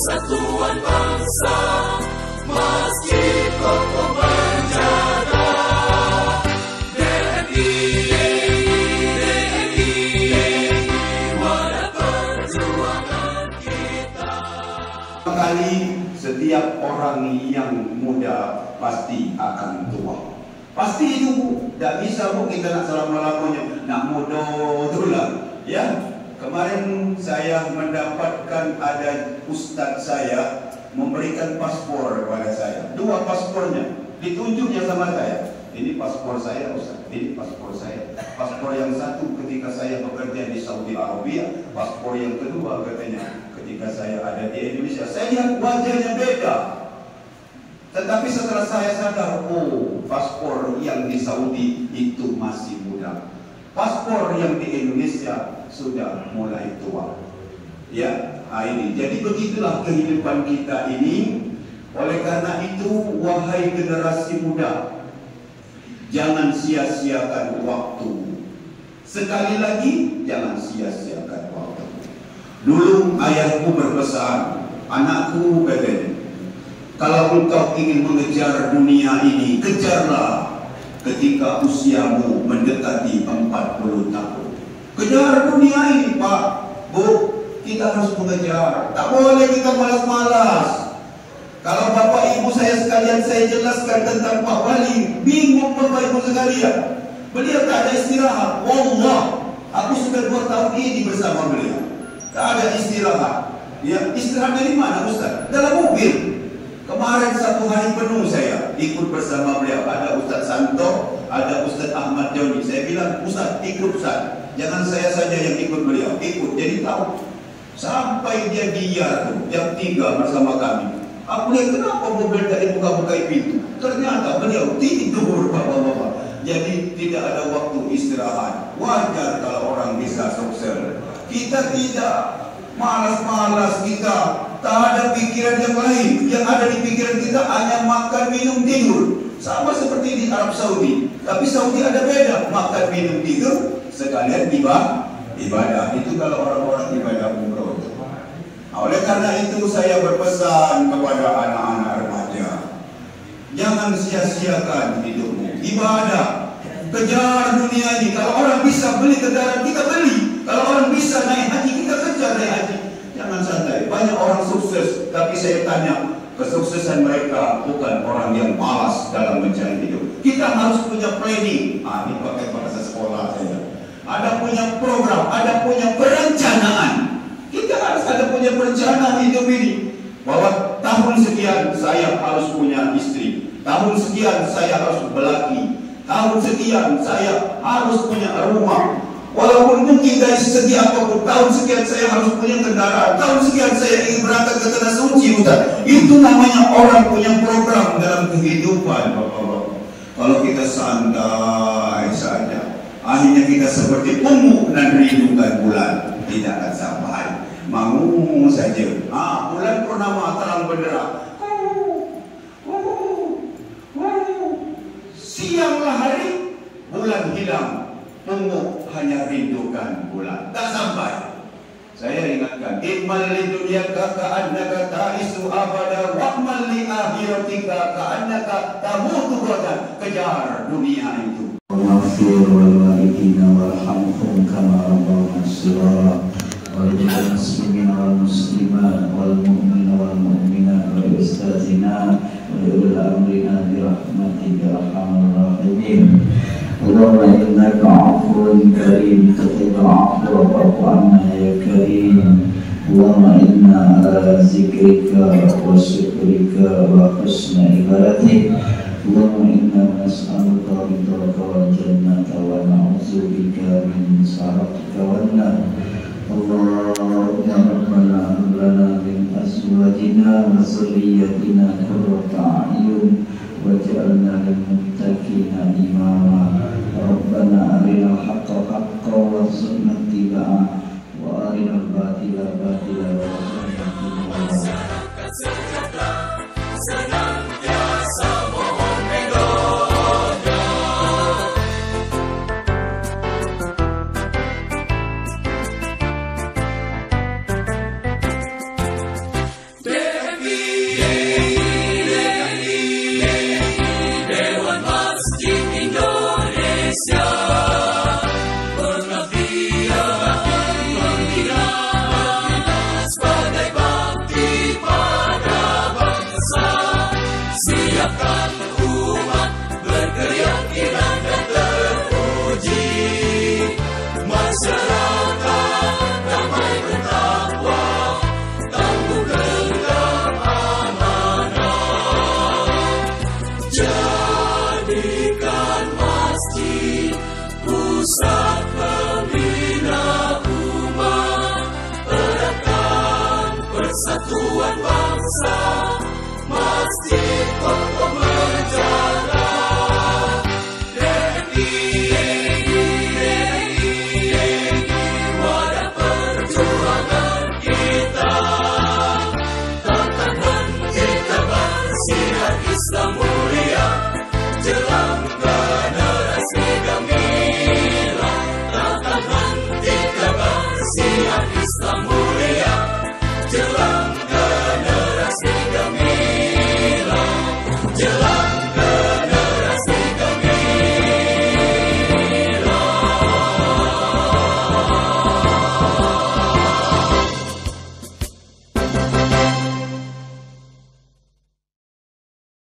persatuan bangsa, masjid kokoh menjaga. DNI, wadah perjuangan kita. Kali setiap orang yang muda pasti akan tua. Pasti itu Bu, tidak bisa Bu kita nak selama-lamanya nak muda itulah. Ya, kemarin saya mendapatkan ada ustaz saya memberikan paspor kepada saya, 2 paspornya, ditunjuknya sama saya. Ini paspor saya Ustaz, ini paspor saya. Paspor yang satu ketika saya bekerja di Saudi Arabia, paspor yang kedua katanya ketika saya ada di Indonesia. Saya lihat wajahnya beda. Tetapi setelah saya sadar, oh, paspor yang di Saudi itu masih muda. Paspor yang di Indonesia sudah mulai tua. Ya, ini. Jadi begitulah kehidupan kita ini. Oleh karena itu, wahai generasi muda, jangan sia-siakan waktu. Sekali lagi, jangan sia-siakan waktu. Dulu ayahku berpesan, anakku katanya, kalau engkau ingin mengejar dunia ini, kejarlah ketika usiamu mendekati 40 tahun. Kejar dunia ini Pak, Bu, kita harus mengejar. Tak boleh kita malas-malas. Kalau Bapak Ibu saya sekalian saya jelaskan tentang Pak Wali, bingung Bapak Ibu sekalian. Beliau tak ada istirahat. Wallah, aku sudah 2 tahun ini bersama beliau. Tak ada istirahat. Ya, istirahat dari mana Ustaz? Dalam mobil. Kemarin 1 hari penuh saya ikut bersama beliau. Ada Ustaz Santo, ada Ustaz Ahmad Joni. Saya bilang, Ustaz, ikut Ustaz. Jangan saya saja yang ikut beliau. Ikut, jadi tahu. Sampai dia tuh, jam 3 bersama kami. Aku lihat kenapa mobil tadi buka-buka pintu. Ternyata beliau tidur Bapak-bapak. Jadi tidak ada waktu istirahat. Wajar kalau orang bisa sukses. Kita tidak. Malas-malas kita. Tak ada pikiran yang lain. Yang ada di pikiran kita hanya makan, minum, tidur. Sama seperti di Arab Saudi. Tapi Saudi ada beda. Makan, minum, tidur. Sekalian ibadah. Itu kalau orang-orang ibadah umroh. Oleh karena itu saya berpesan kepada anak-anak remaja. Jangan sia-siakan hidupmu. Ibadah. Kejar dunia ini. Kalau orang bisa beli kendaraan, kita beli. Kalau orang bisa naik haji, kita kejar naik haji. Jangan santai. Banyak orang sukses, tapi saya tanya, kesuksesan mereka bukan orang yang malas dalam mencari hidup. Kita harus punya planning. Ini pakai bahasa sekolah saya. Ada punya program, ada punya perencanaan. Kita harus ada punya perencanaan hidup ini. Bahwa tahun sekian saya harus punya istri. Tahun sekian saya harus berlaki. Tahun sekian saya harus punya rumah. Walaupun mungkin dari segi apapun, tahun sekian saya harus punya kendaraan, tahun sekian saya ingin berangkat ke tanah suci, Ustaz. Itu namanya orang punya program dalam kehidupan, Bapak-bapak. Kalau kita santai saja, akhirnya kita seperti ungu dan rindukan bulan, tidak akan sampai. Mau saja. Bulan purnama terang benderang. Sianglah hari, bulan hilang. Ungu hanya rindukan bulan. Tak sampai. Saya ingatkan, imal li dunyaka ka'annaka ta'isu abada wa'mal li akhiratika ka'annaka tamutu ghadan. Kejar dunia itu. Waghfir wal walidina warhamhum kama rabbawna shighara wal muslimina wal muslimat wal mu'minina wal mu'minat wal ustazina wa ulil amrina bi rahmatika ya arhamar rahimin. Allahumma innaka afuwwun karim tuhibbul afwa fa'fu anna ya karim. Allahumma inna ala zikrika wa syukrika wa husni ibadatik. Allahumma inna nas'aluka ridhaka wal jannata wa na'udzubika min sakhatika wan nar. Allahumma rabbana hab lana min azwajina wa dhurriyyatina qurrata a'yun waj'alna lil muttaqina imama. Rabbana arinal haqqa haqqan warzuqna ittiba'ah wa arinal batila batila warzuqna ijtinabah. Senantiasa mohon ridhonya. persatuan bangsa, masjid kokoh menjaga.